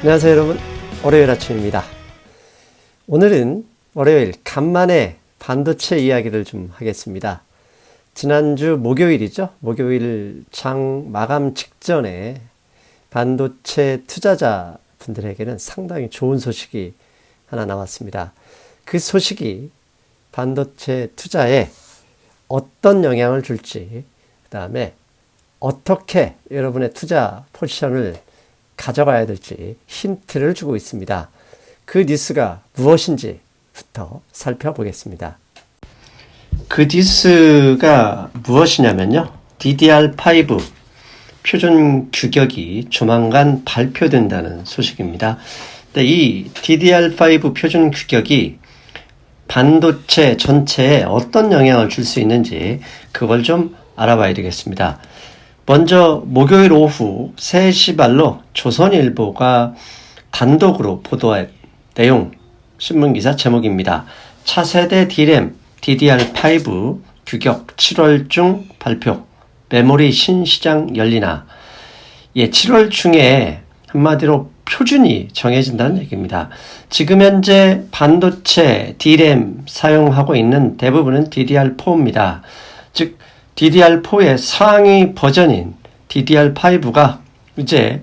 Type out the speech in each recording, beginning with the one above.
안녕하세요 여러분, 월요일 아침입니다. 오늘은 월요일 간만에 반도체 이야기를 좀 하겠습니다. 지난주 목요일이죠. 목요일 장 마감 직전에 반도체 투자자 분들에게는 상당히 좋은 소식이 하나 나왔습니다. 그 소식이 반도체 투자에 어떤 영향을 줄지, 그 다음에 어떻게 여러분의 투자 포지션을 가져가야 될지 힌트를 주고 있습니다. 그 뉴스가 무엇인지부터 살펴보겠습니다. 그 뉴스가 무엇이냐면요, DDR5 표준 규격이 조만간 발표된다는 소식입니다. 근데 이 DDR5 표준 규격이 반도체 전체에 어떤 영향을 줄 수 있는지 그걸 좀 알아봐야 되겠습니다. 먼저 목요일 오후 3시 발로 조선일보가 단독으로 보도한 내용 신문기사 제목입니다. 차세대 D램 DDR5 규격 7월 중 발표, 메모리 신시장 열리나. 7월 중에 한마디로 표준이 정해진다는 얘기입니다. 지금 현재 반도체 D램 사용하고 있는 대부분은 DDR4입니다. 즉 DDR4의 상위 버전인 DDR5가 이제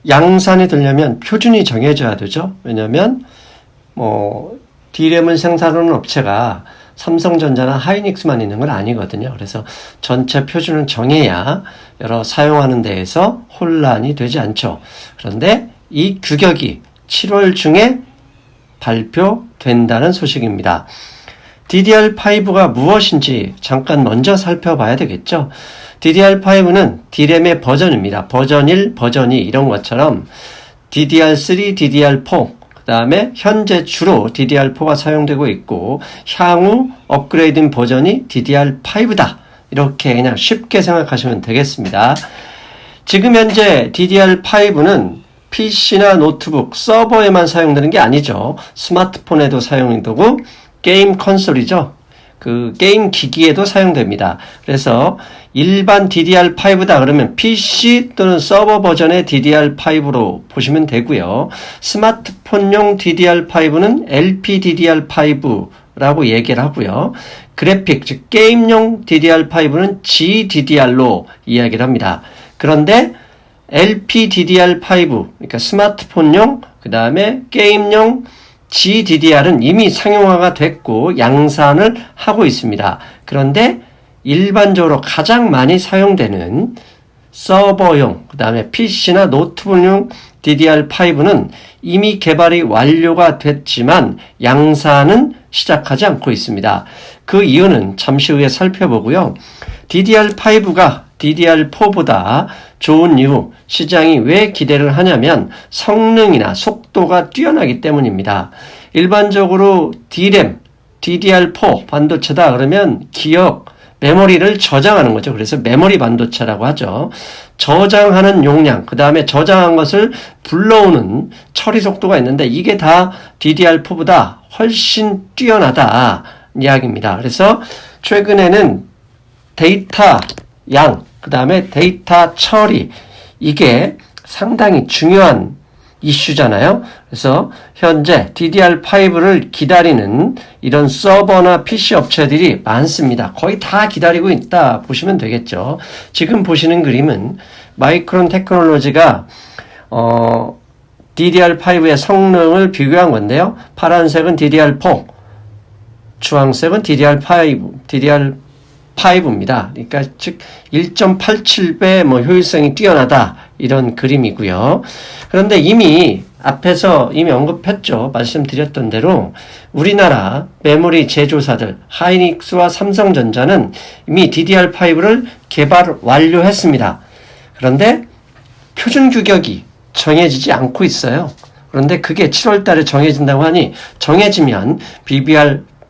양산이 되려면 표준이 정해져야 되죠. 왜냐하면 D램을 생산하는 업체가 삼성전자나 하이닉스만 있는 건 아니거든요. 그래서 전체 표준을 정해야 여러 사용하는 데에서 혼란이 되지 않죠. 그런데 이 규격이 7월 중에 발표된다는 소식입니다. DDR5가 무엇인지 잠깐 먼저 살펴봐야 되겠죠. DDR5는 D램의 버전입니다. 버전 1, 버전 2 이런 것처럼 DDR3, DDR4, 그 다음에 현재 주로 DDR4가 사용되고 있고 향후 업그레이드된 버전이 DDR5다. 이렇게 그냥 쉽게 생각하시면 되겠습니다. 지금 현재 DDR5는 PC나 노트북, 서버에만 사용되는 게 아니죠. 스마트폰에도 사용되고 게임 컨솔이죠. 그 게임 기기에도 사용됩니다. 그래서 일반 DDR5다 그러면 PC 또는 서버 버전의 DDR5로 보시면 되고요. 스마트폰용 DDR5는 LPDDR5라고 얘기를 하고요. 그래픽, 즉 게임용 DDR5는 GDDR로 이야기를 합니다. 그런데 LPDDR5, 그러니까 스마트폰용, 그 다음에 게임용 GDDR은 이미 상용화가 됐고 양산을 하고 있습니다. 그런데 일반적으로 가장 많이 사용되는 서버용, 그 다음에 PC나 노트북용 DDR5는 이미 개발이 완료가 됐지만 양산은 시작하지 않고 있습니다. 그 이유는 잠시 후에 살펴보고요. DDR5가 DDR4보다 좋은 이유, 시장이 왜 기대를 하냐면 성능이나 속도가 뛰어나기 때문입니다. 일반적으로 D램, DDR4 반도체다 그러면 기억, 메모리를 저장하는 거죠. 그래서 메모리 반도체라고 하죠. 저장하는 용량, 그 다음에 저장한 것을 불러오는 처리 속도가 있는데 이게 다 DDR4보다 훨씬 뛰어나다 이야기입니다. 그래서 최근에는 데이터 양, 그 다음에 데이터 처리, 이게 상당히 중요한 이슈잖아요. 그래서 현재 DDR5를 기다리는 이런 서버나 PC 업체들이 많습니다. 거의 다 기다리고 있다 보시면 되겠죠. 지금 보시는 그림은 마이크론 테크놀로지가 DDR5의 성능을 비교한 건데요. 파란색은 DDR4, 주황색은 DDR5입니다. 그러니까 즉 1.87배 효율성이 뛰어나다 이런 그림이고요. 그런데 이미 앞에서 언급했죠. 말씀드렸던 대로 우리나라 메모리 제조사들 하이닉스와 삼성전자는 이미 DDR5를 개발 완료했습니다. 그런데 표준 규격이 정해지지 않고 있어요. 그런데 그게 7월 달에 정해진다고 하니 정해지면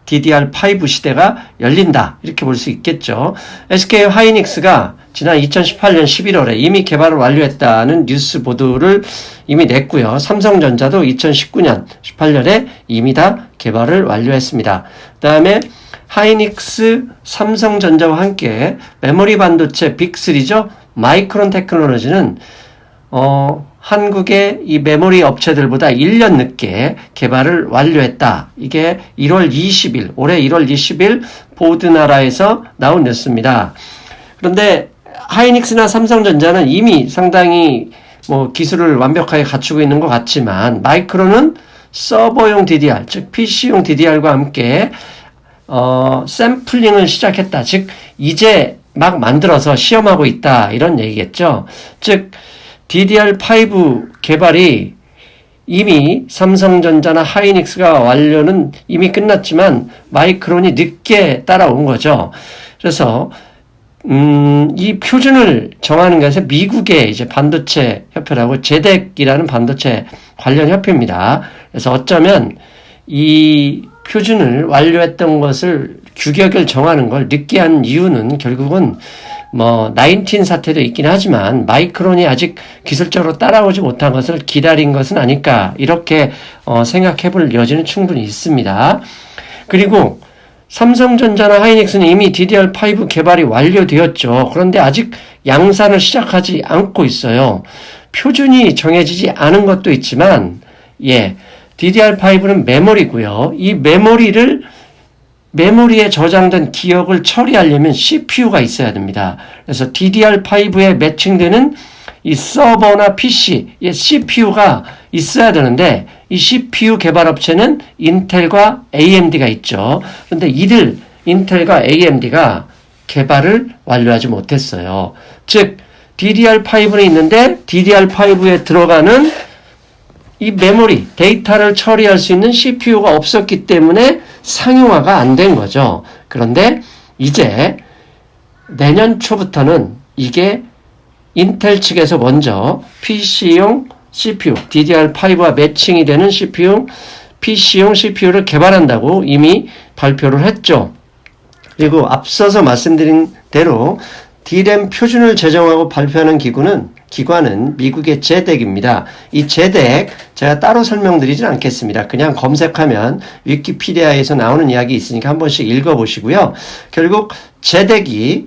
DDR5 시대가 열린다 이렇게 볼 수 있겠죠. SK 하이닉스가 지난 2018년 11월에 이미 개발을 완료했다는 뉴스 보도를 이미 냈고요. 삼성전자도 2019년 18년에 이미 다 개발을 완료했습니다. 그 다음에 하이닉스, 삼성전자와 함께 메모리 반도체 빅3죠. 마이크론 테크놀로지는 한국의 이 메모리 업체들보다 1년 늦게 개발을 완료했다. 이게 1월 20일, 올해 1월 20일 보드나라에서 나온 뉴스입니다. 그런데 하이닉스나 삼성전자는 이미 상당히 기술을 완벽하게 갖추고 있는 것 같지만 마이크론은 서버용 DDR, 즉 PC용 DDR과 함께 샘플링을 시작했다. 즉 이제 막 만들어서 시험하고 있다. 이런 얘기겠죠. 즉 DDR5 개발이 이미 삼성전자나 하이닉스가 완료는 이미 끝났지만 마이크론이 늦게 따라온 거죠. 그래서 이 표준을 정하는 것에 미국의 이제 반도체 협회라고 제덱이라는 반도체 관련 협회입니다. 그래서 어쩌면 이 표준을 완료했던 것을 규격을 정하는 걸 늦게 한 이유는 결국은 19 사태도 있긴 하지만 마이크론이 아직 기술적으로 따라오지 못한 것을 기다린 것은 아닐까 이렇게 생각해 볼 여지는 충분히 있습니다. 그리고 삼성전자나 하이닉스는 이미 DDR5 개발이 완료되었죠. 그런데 아직 양산을 시작하지 않고 있어요. 표준이 정해지지 않은 것도 있지만 DDR5는 메모리고요. 이 메모리에 저장된 기억을 처리하려면 CPU가 있어야 됩니다. 그래서 DDR5에 매칭되는 이 서버나 PC에 CPU가 있어야 되는데 이 CPU 개발 업체는 인텔과 AMD가 있죠. 그런데 인텔과 AMD가 개발을 완료하지 못했어요. 즉 DDR5는 있는데 DDR5에 들어가는 이 메모리, 데이터를 처리할 수 있는 CPU가 없었기 때문에 상용화가 안 된 거죠. 그런데 이제 내년 초부터는 이게 인텔 측에서 먼저 PC용 CPU, DDR5와 매칭이 되는 CPU, PC용 CPU를 개발한다고 이미 발표를 했죠. 그리고 앞서서 말씀드린 대로 D램 표준을 제정하고 발표하는 기관은 미국의 제덱입니다. 이 제덱 제가 따로 설명드리진 않겠습니다. 그냥 검색하면 위키피디아에서 나오는 이야기 있으니까 한 번씩 읽어보시고요. 결국 제덱이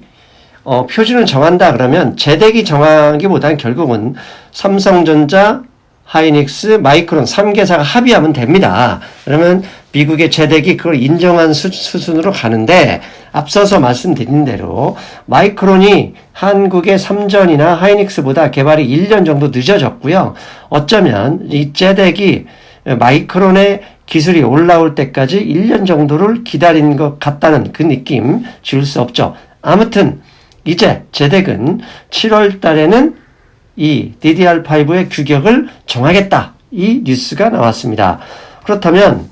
표준을 정한다 그러면 제덱이 정하기보다는 결국은 삼성전자, 하이닉스, 마이크론 3개사가 합의하면 됩니다. 그러면 미국의 제덱이 그걸 인정한 수준으로 가는데 앞서서 말씀드린 대로 마이크론이 한국의 삼전이나 하이닉스보다 개발이 1년 정도 늦어졌고요. 어쩌면 이 제덱이 마이크론의 기술이 올라올 때까지 1년 정도를 기다린 것 같다는 그 느낌 지울 수 없죠. 아무튼 이제 제덱은 7월 달에는 이 DDR5의 규격을 정하겠다. 이 뉴스가 나왔습니다. 그렇다면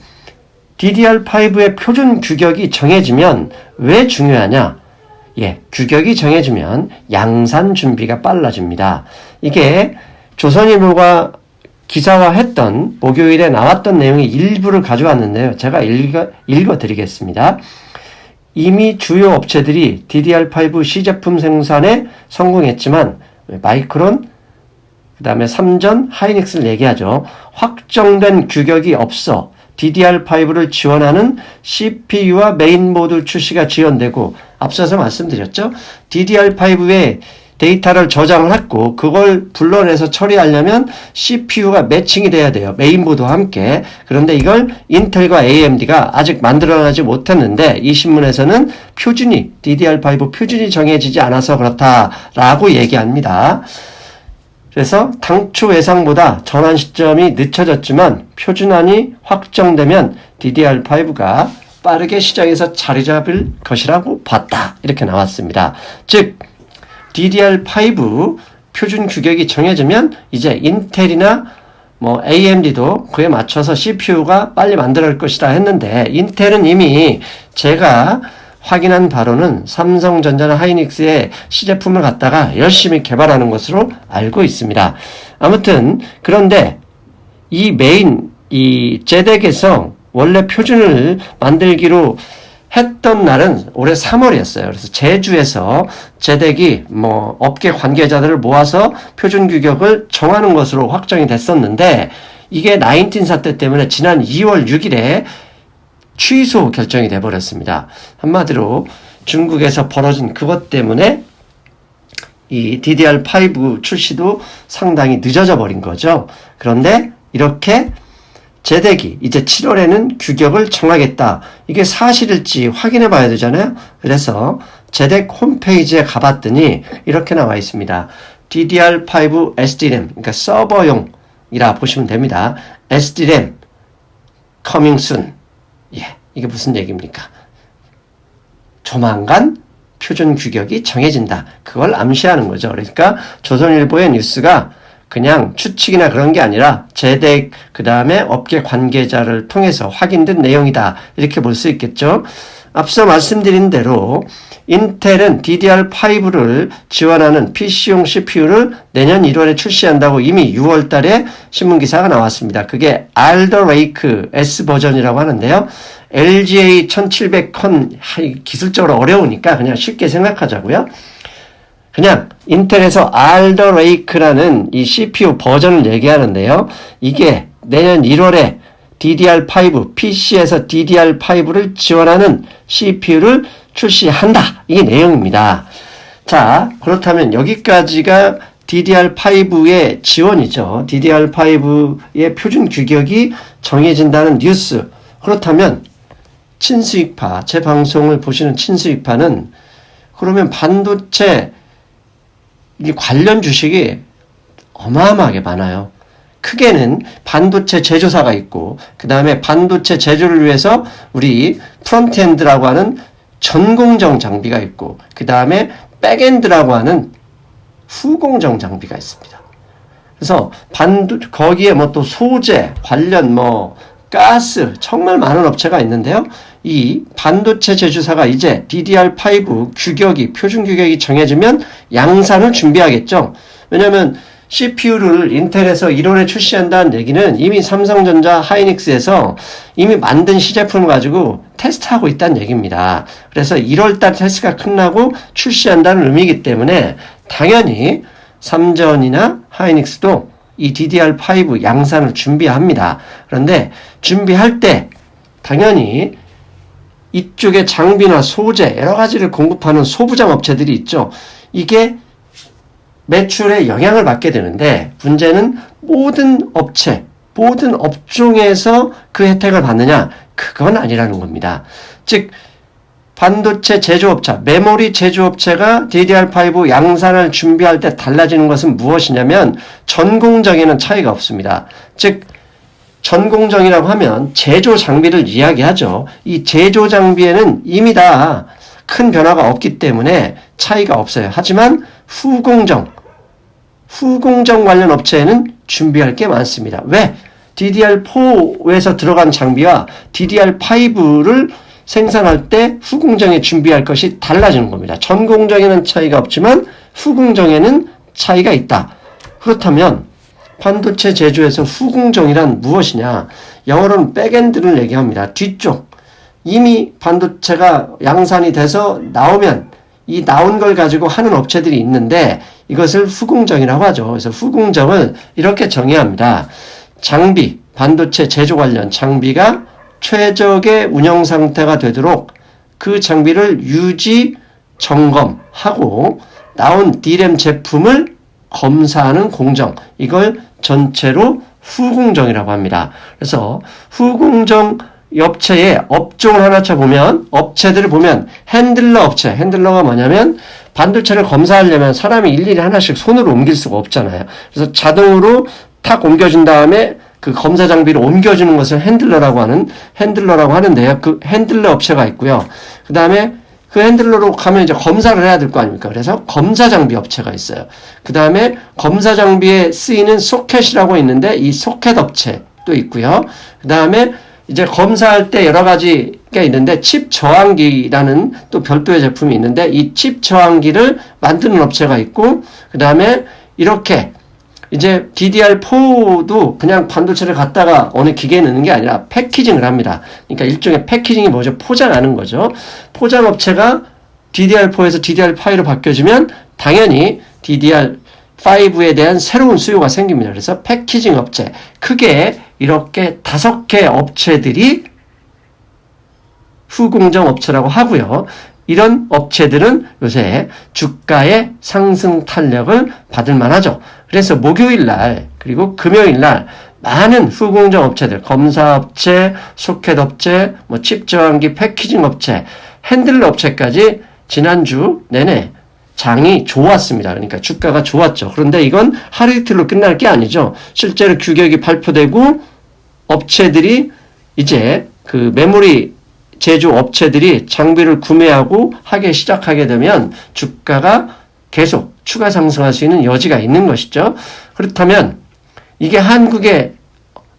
DDR5의 표준 규격이 정해지면 왜 중요하냐? 규격이 정해지면 양산 준비가 빨라집니다. 이게 조선일보가 기사화했던 목요일에 나왔던 내용의 일부를 가져왔는데요. 제가 읽어드리겠습니다. 이미 주요 업체들이 DDR5 시제품 생산에 성공했지만 마이크론, 그 다음에 삼전, 하이닉스를 얘기하죠. 확정된 규격이 없어 DDR5를 지원하는 CPU와 메인보드 출시가 지연되고 앞서서 말씀드렸죠. DDR5에 데이터를 저장을 했고 그걸 불러내서 처리하려면 CPU가 매칭이 돼야 돼요. 메인보드와 함께. 그런데 이걸 인텔과 AMD가 아직 만들어내지 못했는데 이 신문에서는 DDR5 표준이 정해지지 않아서 그렇다라고 얘기합니다. 그래서 당초 예상보다 전환 시점이 늦춰졌지만 표준안이 확정되면 DDR5가 빠르게 시장에서 자리 잡을 것이라고 봤다. 이렇게 나왔습니다. 즉 DDR5 표준 규격이 정해지면 이제 인텔이나 AMD도 그에 맞춰서 CPU가 빨리 만들어낼 것이다 했는데 인텔은 이미 제가 확인한 바로는 삼성전자나 하이닉스의 시제품을 갖다가 열심히 개발하는 것으로 알고 있습니다. 아무튼 그런데 이 제덱에서 원래 표준을 만들기로 했던 날은 올해 3월이었어요. 그래서 제주에서 제덱이 업계 관계자들을 모아서 표준 규격을 정하는 것으로 확정이 됐었는데 이게 19 사태 때문에 지난 2월 6일에 취소 결정이 돼버렸습니다. 한마디로 중국에서 벌어진 그것 때문에 이 DDR5 출시도 상당히 늦어져 버린 거죠. 그런데 이렇게 제대기 이제 7월에는 규격을 정하겠다. 이게 사실일지 확인해 봐야 되잖아요. 그래서 제덱 홈페이지에 가봤더니 이렇게 나와 있습니다. DDR5 SDRAM, 그러니까 서버용이라 보시면 됩니다. SDRAM coming soon. 예, 이게 무슨 얘기입니까? 조만간 표준 규격이 정해진다. 그걸 암시하는 거죠. 그러니까 조선일보의 뉴스가 그냥 추측이나 그런 게 아니라 제덱 그 다음에 업계 관계자를 통해서 확인된 내용이다. 이렇게 볼 수 있겠죠. 앞서 말씀드린 대로 인텔은 DDR5를 지원하는 PC용 CPU를 내년 1월에 출시한다고 이미 6월 달에 신문기사가 나왔습니다. 그게 알더 레이크 S 버전이라고 하는데요. LGA 1700컨 기술적으로 어려우니까 그냥 쉽게 생각하자고요. 그냥 인텔에서 알더 레이크라는 이 CPU 버전을 얘기하는데요. 이게 내년 1월에 DDR5, PC에서 DDR5를 지원하는 CPU를 출시한다. 이게 내용입니다. 자, 그렇다면 여기까지가 DDR5의 지원이죠. DDR5의 표준 규격이 정해진다는 뉴스. 그렇다면 친수익파, 제 방송을 보시는 친수익파는 그러면 반도체 이 관련 주식이 어마어마하게 많아요. 크게는 반도체 제조사가 있고 그 다음에 반도체 제조를 위해서 우리 프론트엔드라고 하는 전공정 장비가 있고 그 다음에 백엔드라고 하는 후공정 장비가 있습니다. 그래서 거기에 뭐 또 소재 관련 뭐 가스 정말 많은 업체가 있는데요. 이 반도체 제조사가 이제 DDR5 규격이 표준 규격이 정해지면 양산을 준비하겠죠. 왜냐하면 CPU를 인텔에서 1월에 출시한다는 얘기는 이미 삼성전자 하이닉스에서 이미 만든 시제품을 가지고 테스트하고 있다는 얘기입니다. 그래서 1월달 테스트가 끝나고 출시한다는 의미이기 때문에 당연히 삼전이나 하이닉스도 이 DDR5 양산을 준비합니다. 그런데 준비할 때 당연히 이쪽에 장비나 소재 여러 가지를 공급하는 소부장 업체들이 있죠. 이게 매출에 영향을 받게 되는데 문제는 모든 업체, 모든 업종에서 그 혜택을 받느냐? 그건 아니라는 겁니다. 즉 반도체 제조업체, 메모리 제조업체가 DDR5 양산을 준비할 때 달라지는 것은 무엇이냐면 전공정에는 차이가 없습니다. 즉 전공정이라고 하면 제조 장비를 이야기하죠. 이 제조 장비에는 이미 다 큰 변화가 없기 때문에 차이가 없어요. 하지만 후공정 관련 업체에는 준비할 게 많습니다. 왜? DDR4에서 들어간 장비와 DDR5를 생산할 때 후공정에 준비할 것이 달라지는 겁니다. 전공정에는 차이가 없지만 후공정에는 차이가 있다. 그렇다면 반도체 제조에서 후공정이란 무엇이냐? 영어로는 백엔드를 얘기합니다. 뒤쪽. 이미 반도체가 양산이 돼서 나오면 이 나온 걸 가지고 하는 업체들이 있는데 이것을 후공정이라고 하죠. 그래서 후공정을 이렇게 정의합니다. 장비, 반도체 제조 관련 장비가 최적의 운영 상태가 되도록 그 장비를 유지, 점검하고 나온 D램 제품을 검사하는 공정. 이걸 전체로 후공정이라고 합니다. 그래서 후공정 업체의 업종을 하나 쳐보면 업체들을 보면 핸들러 업체. 핸들러가 뭐냐면 반도체를 검사하려면 사람이 일일이 하나씩 손으로 옮길 수가 없잖아요. 그래서 자동으로 탁 옮겨준 다음에 그 검사 장비를 옮겨주는 것을 핸들러라고 하는데요. 그 핸들러 업체가 있고요. 그 다음에 그 핸들러로 가면 이제 검사를 해야 될 거 아닙니까? 그래서 검사 장비 업체가 있어요. 그 다음에 검사 장비에 쓰이는 소켓이라고 있는데 이 소켓 업체도 있고요. 그 다음에 이제 검사할 때 여러 가지가 있는데 칩 저항기라는 또 별도의 제품이 있는데 이 칩 저항기를 만드는 업체가 있고 그 다음에 이렇게 이제 DDR4도 그냥 반도체를 갖다가 어느 기계에 넣는 게 아니라 패키징을 합니다. 그러니까 일종의 패키징이 뭐죠? 포장하는 거죠. 포장업체가 DDR4에서 DDR5로 바뀌어지면 당연히 DDR5에 대한 새로운 수요가 생깁니다. 그래서 패키징 업체, 크게 이렇게 5개 업체들이 후공정 업체라고 하고요. 이런 업체들은 요새 주가의 상승 탄력을 받을 만하죠. 그래서 목요일 날 그리고 금요일 날 많은 후공정 업체들, 검사업체, 소켓업체, 칩 저항기 패키징 업체, 핸들러 업체까지 지난주 내내 장이 좋았습니다. 그러니까 주가가 좋았죠. 그런데 이건 하루 이틀로 끝날 게 아니죠. 실제로 규격이 발표되고 업체들이 이제 그 메모리 제조 업체들이 장비를 구매하고 하기 시작하게 되면 주가가 계속 추가 상승할 수 있는 여지가 있는 것이죠. 그렇다면 이게 한국의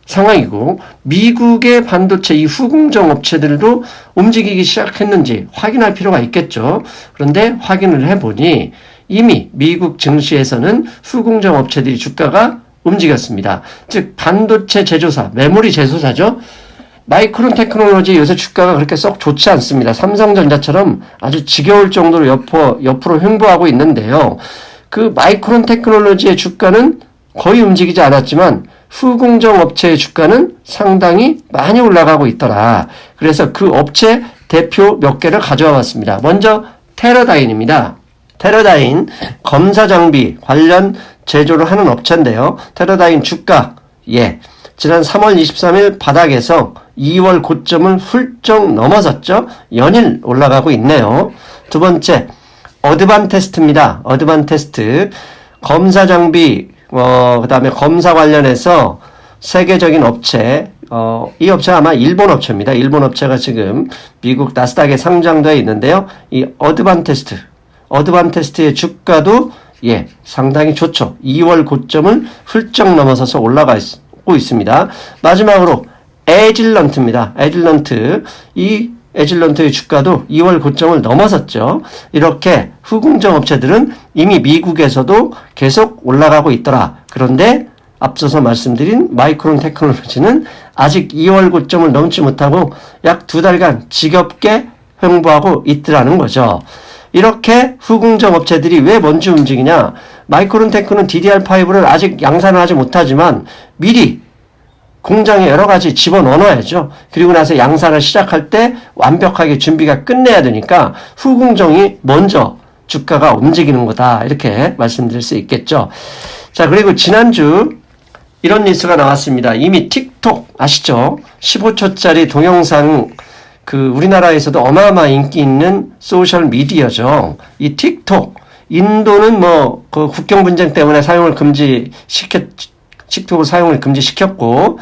상황이고 미국의 반도체 이 후공정 업체들도 움직이기 시작했는지 확인할 필요가 있겠죠. 그런데 확인을 해보니 이미 미국 증시에서는 후공정 업체들이 주가가 움직였습니다. 즉 반도체 제조사, 메모리 제조사죠. 마이크론 테크놀로지 요새 주가가 그렇게 썩 좋지 않습니다. 삼성전자처럼 아주 지겨울 정도로 옆으로 횡보하고 있는데요. 그 마이크론 테크놀로지의 주가는 거의 움직이지 않았지만 후공정 업체의 주가는 상당히 많이 올라가고 있더라. 그래서 그 업체 대표 몇 개를 가져와 봤습니다. 먼저 테러다인입니다. 테러다인 검사 장비 관련 제조를 하는 업체인데요. 테러다인 주가 지난 3월 23일 바닥에서 2월 고점을 훌쩍 넘어섰죠. 연일 올라가고 있네요. 두 번째 어드반테스트입니다. 어드반테스트 검사 장비 그다음에 검사 관련해서 세계적인 업체 이 업체가 아마 일본 업체입니다. 일본 업체가 지금 미국 나스닥에 상장되어 있는데요. 이 어드반테스트의 주가도 상당히 좋죠. 2월 고점을 훌쩍 넘어서서 올라가고 있습니다. 마지막으로 에질런트입니다. 에질런트 이 에질런트의 주가도 2월 고점을 넘어섰죠. 이렇게 후공정 업체들은 이미 미국에서도 계속 올라가고 있더라. 그런데 앞서서 말씀드린 마이크론 테크놀로지는 아직 2월 고점을 넘지 못하고 약 2달간 지겹게 횡보하고 있더라는 거죠. 이렇게 후공정 업체들이 왜 먼저 움직이냐? 마이크론 테크는 DDR5를 아직 양산을 하지 못하지만 미리 공장에 여러 가지 집어넣어야죠. 그리고 나서 양산을 시작할 때 완벽하게 준비가 끝내야 되니까 후공정이 먼저 주가가 움직이는 거다. 이렇게 말씀드릴 수 있겠죠. 자, 그리고 지난주 이런 뉴스가 나왔습니다. 이미 틱톡 아시죠? 15초짜리 동영상 우리나라에서도 어마어마한 인기 있는 소셜 미디어죠. 이 틱톡 인도는 그 국경 분쟁 때문에 틱톡을 사용을 금지시켰고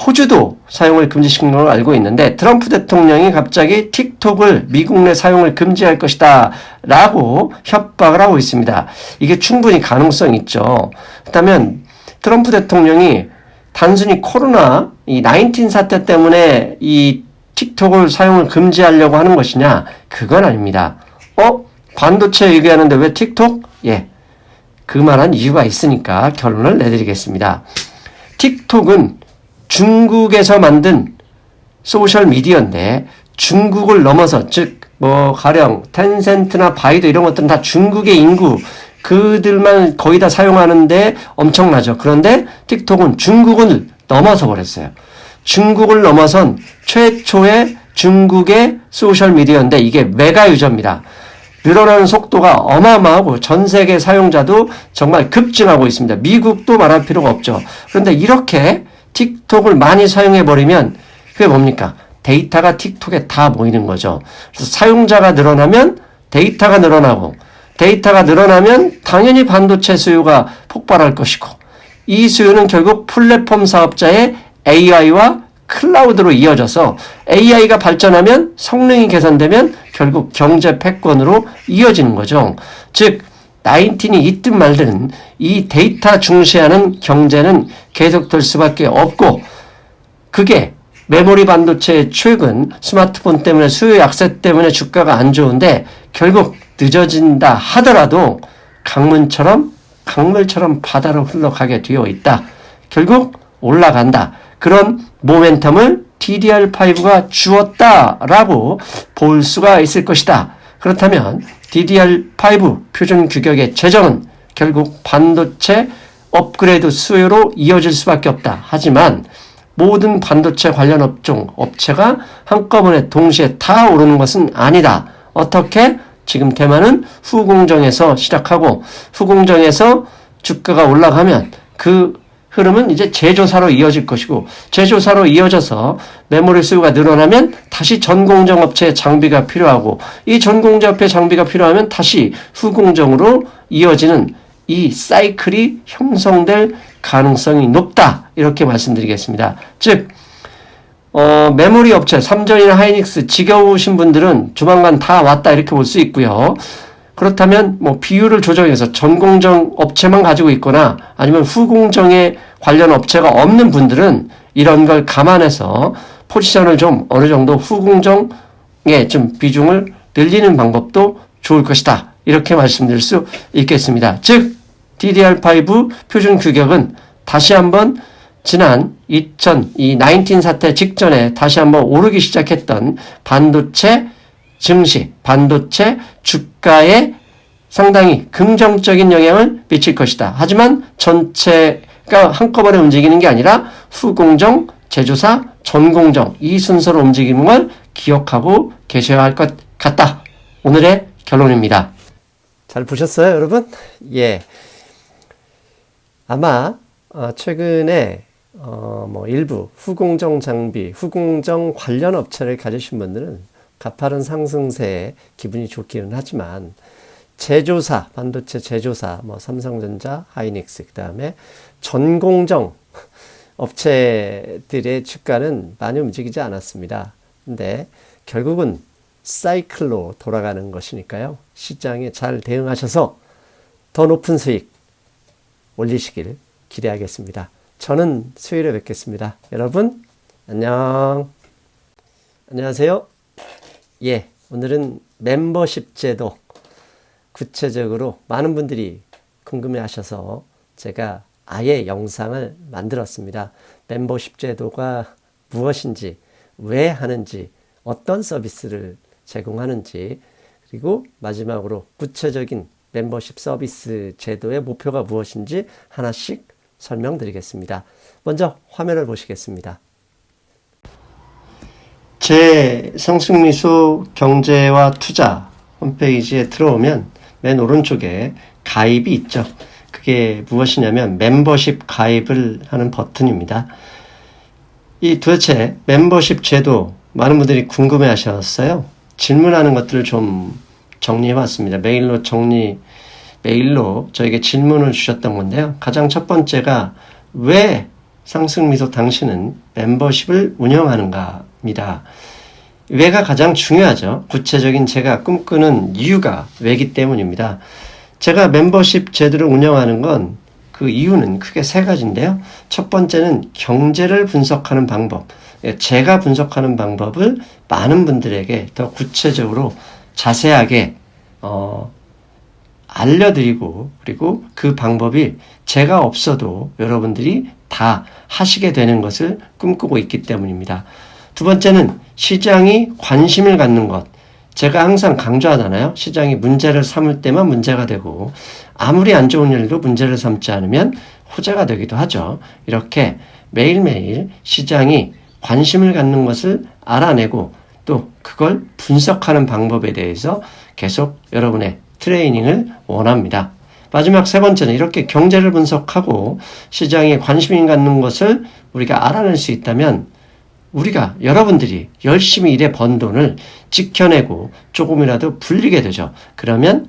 호주도 사용을 금지시킨 걸로 알고 있는데 트럼프 대통령이 갑자기 틱톡을 미국 내 사용을 금지할 것이다 라고 협박을 하고 있습니다. 이게 충분히 가능성이 있죠. 그렇다면 트럼프 대통령이 단순히 코로나 이 19 사태 때문에 이 틱톡을 사용을 금지하려고 하는 것이냐? 그건 아닙니다. 반도체 얘기하는데 왜 틱톡? 그만한 이유가 있으니까 결론을 내드리겠습니다. 틱톡은 중국에서 만든 소셜 미디어인데 중국을 넘어서 가령 텐센트나 바이두 이런 것들은 다 중국의 인구 그들만 거의 다 사용하는데 엄청나죠. 그런데 틱톡은 중국을 넘어서 버렸어요. 중국을 넘어선 최초의 중국의 소셜 미디어인데 이게 메가 유저입니다. 늘어나는 속도가 어마어마하고 전 세계 사용자도 정말 급증하고 있습니다. 미국도 말할 필요가 없죠. 그런데 이렇게 틱톡을 많이 사용해버리면 그게 뭡니까? 데이터가 틱톡에 다 모이는 거죠. 그래서 사용자가 늘어나면 데이터가 늘어나고 데이터가 늘어나면 당연히 반도체 수요가 폭발할 것이고 이 수요는 결국 플랫폼 사업자의 AI와 클라우드로 이어져서 AI가 발전하면 성능이 개선되면 결국 경제 패권으로 이어지는 거죠. 즉 19이 있든 말든 이 데이터 중시하는 경제는 계속될 수밖에 없고 그게 메모리 반도체의 최근 스마트폰 때문에 수요 약세 때문에 주가가 안 좋은데 결국 늦어진다 하더라도 강물처럼 바다로 흘러가게 되어 있다. 결국 올라간다. 그런 모멘텀을 DDR5가 주었다라고 볼 수가 있을 것이다. 그렇다면 DDR5 표준 규격의 제정은 결국 반도체 업그레이드 수요로 이어질 수밖에 없다. 하지만 모든 반도체 관련 업체가 한꺼번에 동시에 다 오르는 것은 아니다. 어떻게? 지금 테마는 후공정에서 시작하고 후공정에서 주가가 올라가면 그 흐름은 이제 제조사로 이어질 것이고 제조사로 이어져서 메모리 수요가 늘어나면 다시 전공정 업체의 장비가 필요하고 이 전공정 업체 장비가 필요하면 다시 후공정으로 이어지는 이 사이클이 형성될 가능성이 높다. 이렇게 말씀드리겠습니다. 즉 메모리 업체, 삼전이나 하이닉스 지겨우신 분들은 조만간 다 왔다 이렇게 볼 수 있고요. 그렇다면 뭐 비율을 조정해서 전공정 업체만 가지고 있거나 아니면 후공정에 관련 업체가 없는 분들은 이런 걸 감안해서 포지션을 좀 어느 정도 후공정에 좀 비중을 늘리는 방법도 좋을 것이다. 이렇게 말씀드릴 수 있겠습니다. 즉 DDR5 표준 규격은 다시 한번 지난 19 사태 직전에 다시 한번 오르기 시작했던 반도체 증시, 반도체 주가에 상당히 긍정적인 영향을 미칠 것이다. 하지만 전체가 한꺼번에 움직이는 게 아니라 후공정, 제조사, 전공정 이 순서로 움직이는 걸 기억하고 계셔야 할 것 같다. 오늘의 결론입니다. 잘 보셨어요, 여러분? 예. 아마 최근에 뭐 일부 후공정 장비, 후공정 관련 업체를 가지신 분들은 가파른 상승세에 기분이 좋기는 하지만 제조사, 반도체 제조사, 뭐 삼성전자, 하이닉스, 그 다음에 전공정 업체들의 주가는 많이 움직이지 않았습니다. 근데 결국은 사이클로 돌아가는 것이니까요. 시장에 잘 대응하셔서 더 높은 수익 올리시길 기대하겠습니다. 저는 수요일에 뵙겠습니다. 여러분 안녕. 안녕하세요. 예, 오늘은 멤버십 제도 구체적으로 많은 분들이 궁금해 하셔서 제가 아예 영상을 만들었습니다. 멤버십 제도가 무엇인지, 왜 하는지, 어떤 서비스를 제공하는지, 그리고 마지막으로 구체적인 멤버십 서비스 제도의 목표가 무엇인지 하나씩 설명드리겠습니다. 먼저 화면을 보시겠습니다. 제 성승미소 경제와 투자 홈페이지에 들어오면 맨 오른쪽에 가입이 있죠. 그게 무엇이냐면 멤버십 가입을 하는 버튼입니다. 이 도대체 멤버십 제도 많은 분들이 궁금해 하셨어요. 질문하는 것들을 좀 정리해 봤습니다. 메일로 저에게 질문을 주셨던 건데요. 가장 첫 번째가 왜 상승미소 당신은 멤버십을 운영하는가입니다. 왜가 가장 중요하죠. 구체적인 제가 꿈꾸는 이유가 왜기 때문입니다. 제가 멤버십 제도를 운영하는 건 그 이유는 크게 세 가지인데요. 첫 번째는 경제를 분석하는 방법. 제가 분석하는 방법을 많은 분들에게 더 구체적으로 자세하게 알려드리고 그리고 그 방법이 제가 없어도 여러분들이 다 하시게 되는 것을 꿈꾸고 있기 때문입니다. 두 번째는 시장이 관심을 갖는 것. 제가 항상 강조하잖아요. 시장이 문제를 삼을 때만 문제가 되고 아무리 안 좋은 일도 문제를 삼지 않으면 호재가 되기도 하죠. 이렇게 매일매일 시장이 관심을 갖는 것을 알아내고 또 그걸 분석하는 방법에 대해서 계속 여러분의 트레이닝을 원합니다. 마지막 세 번째는 이렇게 경제를 분석하고 시장에 관심이 갖는 것을 우리가 알아낼 수 있다면 우리가 여러분들이 열심히 일해 번 돈을 지켜내고 조금이라도 불리게 되죠. 그러면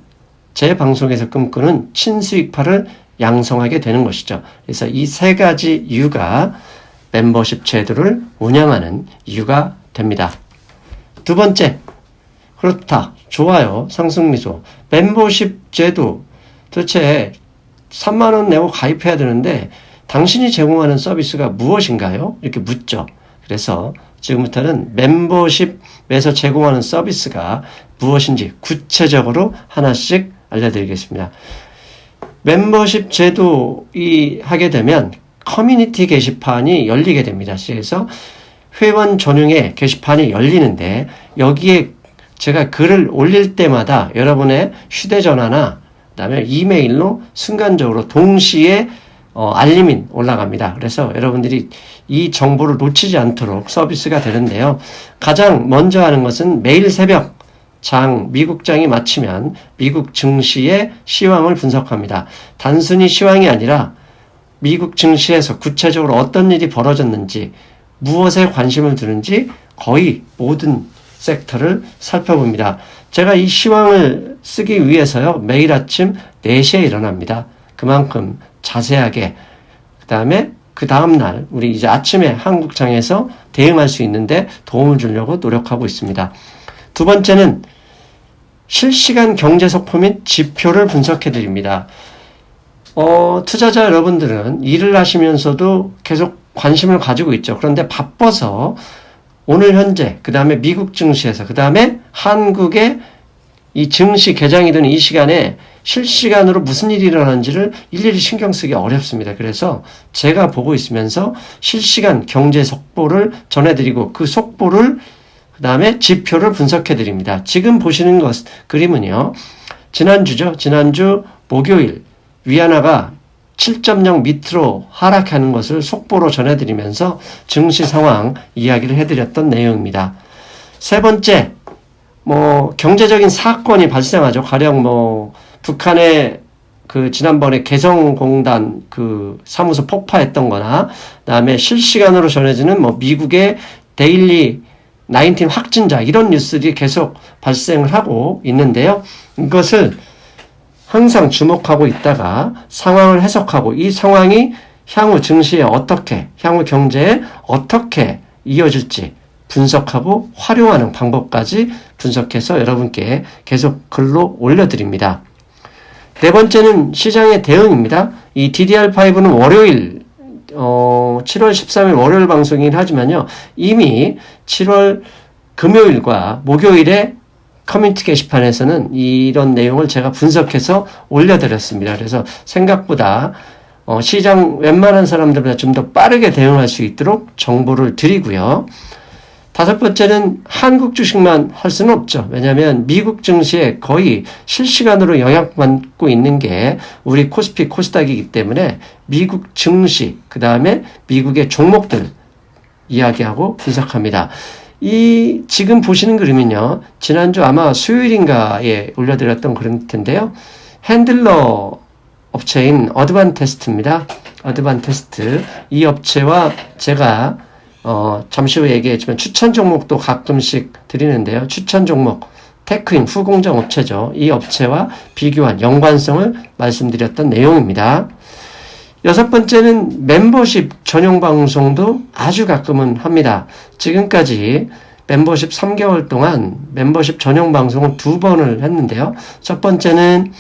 제 방송에서 꿈꾸는 친수익파를 양성하게 되는 것이죠. 그래서 이 세 가지 이유가 멤버십 제도를 운영하는 이유가 됩니다. 두 번째, 그렇다. 좋아요. 상승미소. 멤버십 제도 도대체 3만 원 내고 가입해야 되는데 당신이 제공하는 서비스가 무엇인가요? 이렇게 묻죠. 그래서 지금부터는 멤버십에서 제공하는 서비스가 무엇인지 구체적으로 하나씩 알려드리겠습니다. 멤버십 제도 하게 되면 커뮤니티 게시판이 열리게 됩니다. 그래서 회원 전용의 게시판이 열리는데 여기에 제가 글을 올릴 때마다 여러분의 휴대전화나 그다음에 이메일로 순간적으로 동시에 알림이 올라갑니다. 그래서 여러분들이 이 정보를 놓치지 않도록 서비스가 되는데요. 가장 먼저 하는 것은 매일 새벽 미국장이 마치면 미국 증시의 시황을 분석합니다. 단순히 시황이 아니라 미국 증시에서 구체적으로 어떤 일이 벌어졌는지, 무엇에 관심을 두는지 거의 모든 섹터를 살펴봅니다. 제가 이 시황을 쓰기 위해서요, 매일 아침 4시에 일어납니다. 그만큼 자세하게, 그 다음날 우리 이제 아침에 한국장에서 대응할 수 있는데 도움을 주려고 노력하고 있습니다. 두 번째는 실시간 경제 속보 및 지표를 분석해 드립니다. 투자자 여러분들은 일을 하시면서도 계속 관심을 가지고 있죠. 그런데 바빠서 오늘 현재, 그 다음에 미국 증시에서, 그 다음에 한국의 이 증시 개장이 되는 이 시간에 실시간으로 무슨 일이 일어나는지를 일일이 신경 쓰기 어렵습니다. 그래서 제가 보고 있으면서 실시간 경제 속보를 전해드리고 그 속보를 그 다음에 지표를 분석해 드립니다. 지금 보시는 그림은요, 지난주죠. 지난주 목요일 위안화가 7.0 밑으로 하락하는 것을 속보로 전해드리면서 증시 상황 이야기를 해드렸던 내용입니다. 세 번째, 경제적인 사건이 발생하죠. 가령 북한의 지난번에 개성공단 사무소 폭파했던 거나, 그 다음에 실시간으로 전해지는 미국의 데일리 19 확진자, 이런 뉴스들이 계속 발생을 하고 있는데요. 이것을 항상 주목하고 있다가 상황을 해석하고 이 상황이 향후 증시에 향후 경제에 어떻게 이어질지 분석하고 활용하는 방법까지 분석해서 여러분께 계속 글로 올려드립니다. 네 번째는 시장의 대응입니다. 이 DDR5는 월요일 7월 13일 월요일 방송이긴 하지만요, 이미 7월 금요일과 목요일에 커뮤니티 게시판에서는 이런 내용을 제가 분석해서 올려드렸습니다. 그래서 생각보다 시장 웬만한 사람들보다 좀 더 빠르게 대응할 수 있도록 정보를 드리고요. 다섯 번째는 한국 주식만 할 수는 없죠. 왜냐하면 미국 증시에 거의 실시간으로 영향받고 있는 게 우리 코스피, 코스닥이기 때문에 미국 증시, 그 다음에 미국의 종목들 이야기하고 분석합니다. 지금 보시는 그림은요, 지난주 아마 수요일인가에 올려드렸던 그림 텐데요. 핸들러 업체인 어드반테스트입니다. 어드반테스트. 이 업체와 제가 잠시 후에 얘기했지만 추천 종목도 가끔씩 드리는데요. 추천 종목, 테크인 후공정 업체죠. 이 업체와 비교한 연관성을 말씀드렸던 내용입니다. 여섯 번째는 멤버십 전용 방송도 아주 가끔은 합니다. 지금까지 멤버십 3개월 동안 멤버십 전용 방송을 2번을 했는데요. 첫 번째는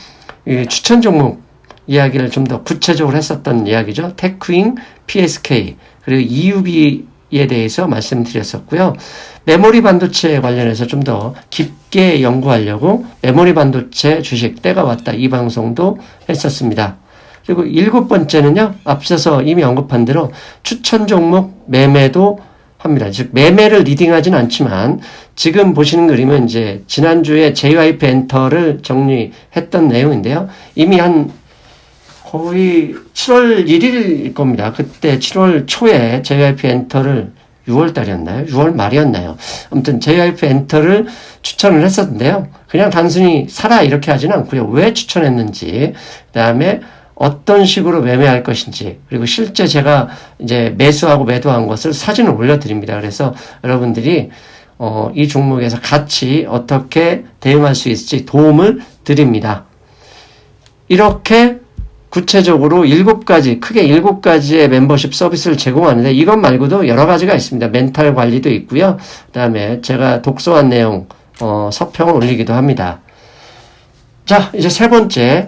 추천 종목 이야기를 좀 더 구체적으로 했었던 이야기죠. 테크인, PSK, 그리고 EUB에 대해서 말씀드렸었고요. 메모리 반도체 관련해서 좀 더 깊게 연구하려고 메모리 반도체 주식 때가 왔다, 이 방송도 했었습니다. 그리고 7번째는요, 앞서서 이미 언급한 대로 추천 종목 매매도 합니다. 즉, 매매를 리딩하진 않지만, 지금 보시는 그림은 이제 지난주에 JYP 엔터를 정리했던 내용인데요. 이미 거의 7월 1일일 겁니다. 그때 7월 초에 JYP 엔터를 6월 달이었나요? 6월 말이었나요? 아무튼 JYP 엔터를 추천을 했었는데요. 그냥 단순히 사라 이렇게 하지는 않고요. 왜 추천했는지, 그 다음에 어떤 식으로 매매할 것인지, 그리고 실제 제가 이제 매수하고 매도한 것을 사진을 올려드립니다. 그래서 여러분들이 이 종목에서 같이 어떻게 대응할 수 있을지 도움을 드립니다. 이렇게 구체적으로 크게 7가지의 멤버십 서비스를 제공하는데, 이것 말고도 여러 가지가 있습니다. 멘탈 관리도 있고요. 그 다음에 제가 독서한 내용, 서평을 올리기도 합니다. 자, 이제 세 번째.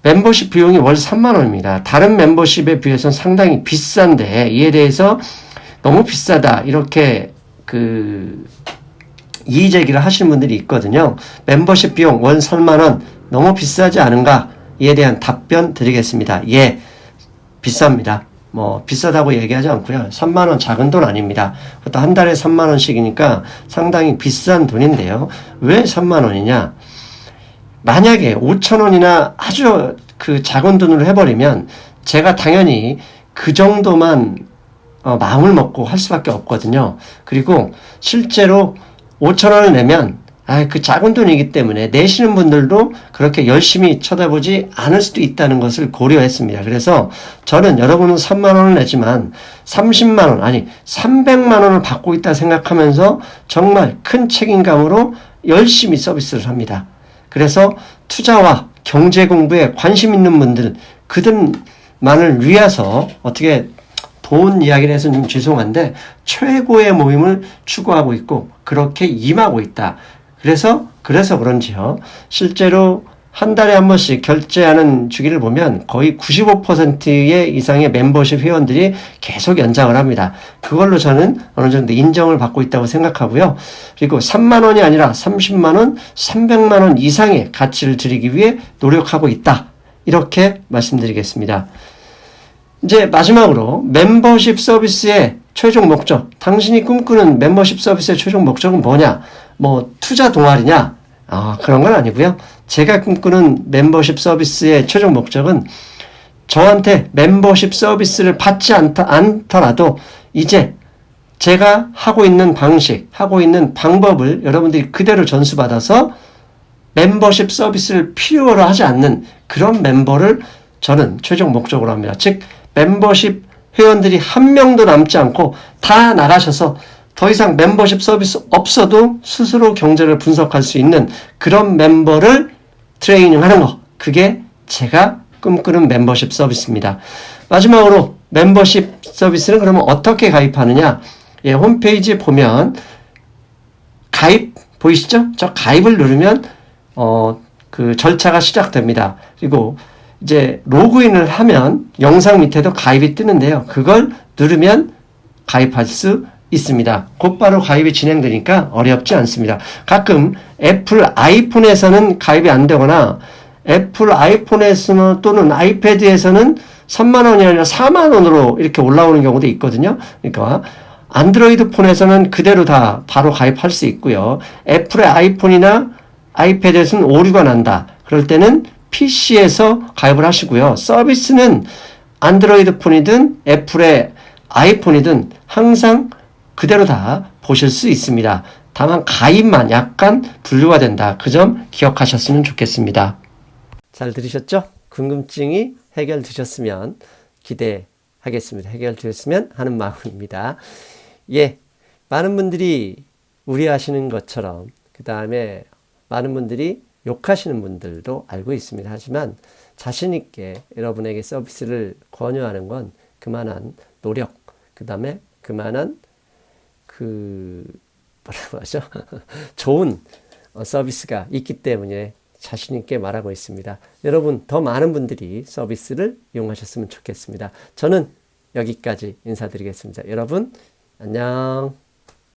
멤버십 비용이 월 3만원입니다. 다른 멤버십에 비해서는 상당히 비싼데, 이에 대해서 너무 비싸다, 이렇게 이의 제기를 하시는 분들이 있거든요. 멤버십 비용 월 3만원 너무 비싸지 않은가? 이에 대한 답변 드리겠습니다. 예, 비쌉니다. 비싸다고 얘기하지 않고요. 3만원 작은 돈 아닙니다. 그것도 한 달에 3만원씩이니까 상당히 비싼 돈인데요. 왜 3만원이냐? 만약에 5천원이나 아주 작은 돈으로 해버리면 제가 당연히 그 정도만 마음을 먹고 할 수밖에 없거든요. 그리고 실제로 5천원을 내면 그 작은 돈이기 때문에 내시는 분들도 그렇게 열심히 쳐다보지 않을 수도 있다는 것을 고려했습니다. 그래서 저는 여러분은 3만 원을 내지만 30만 원, 아니 300만 원을 받고 있다 생각하면서 정말 큰 책임감으로 열심히 서비스를 합니다. 그래서 투자와 경제 공부에 관심 있는 분들, 그들만을 위해서 어떻게 돈 이야기를 해서 좀 죄송한데 최고의 모임을 추구하고 있고 그렇게 임하고 있다. 그래서 그런지요. 실제로 한 달에 한 번씩 결제하는 주기를 보면 거의 95%의 이상의 멤버십 회원들이 계속 연장을 합니다. 그걸로 저는 어느 정도 인정을 받고 있다고 생각하고요. 그리고 3만 원이 아니라 30만 원, 300만 원 이상의 가치를 드리기 위해 노력하고 있다. 이렇게 말씀드리겠습니다. 이제 마지막으로 멤버십 서비스의 최종 목적, 당신이 꿈꾸는 멤버십 서비스의 최종 목적은 뭐냐? 뭐 투자 동아리냐? 그런 건 아니고요. 제가 꿈꾸는 멤버십 서비스의 최종 목적은 저한테 멤버십 서비스를 받지 않더라도 이제 제가 하고 있는 방식, 하고 있는 방법을 여러분들이 그대로 전수받아서 멤버십 서비스를 필요로 하지 않는 그런 멤버를 저는 최종 목적으로 합니다. 즉 멤버십 회원들이 한 명도 남지 않고 다 나가셔서 더 이상 멤버십 서비스 없어도 스스로 경제를 분석할 수 있는 그런 멤버를 트레이닝하는 거, 그게 제가 꿈꾸는 멤버십 서비스입니다. 마지막으로 멤버십 서비스는 그러면 어떻게 가입하느냐? 홈페이지에 보면 가입 보이시죠? 저 가입을 누르면 그 절차가 시작됩니다. 그리고 이제 로그인을 하면 영상 밑에도 가입이 뜨는데요. 그걸 누르면 가입할 수 있습니다. 곧바로 가입이 진행되니까 어렵지 않습니다. 가끔 애플 아이폰에서는 가입이 안 되거나 애플 아이폰에서는 또는 아이패드에서는 3만 원이 아니라 4만 원으로 이렇게 올라오는 경우도 있거든요. 그러니까 안드로이드 폰에서는 그대로 다 바로 가입할 수 있고요. 애플의 아이폰이나 아이패드에서는 오류가 난다. 그럴 때는 PC에서 가입을 하시고요. 서비스는 안드로이드 폰이든 애플의 아이폰이든 항상 그대로 다 보실 수 있습니다. 다만 가입만 약간 분류가 된다. 그 점 기억하셨으면 좋겠습니다. 잘 들으셨죠? 궁금증이 해결되셨으면 기대하겠습니다. 해결되셨으면 하는 마음입니다. 많은 분들이 우려하시는 것처럼 그 다음에 많은 분들이 욕하시는 분들도 알고 있습니다. 하지만 자신 있게 여러분에게 서비스를 권유하는 건 그만한 노력, 그 다음에 그만한 뭐라고 하죠? 좋은 서비스가 있기 때문에 자신 있게 말하고 있습니다. 여러분 더 많은 분들이 서비스를 이용하셨으면 좋겠습니다. 저는 여기까지 인사드리겠습니다. 여러분 안녕.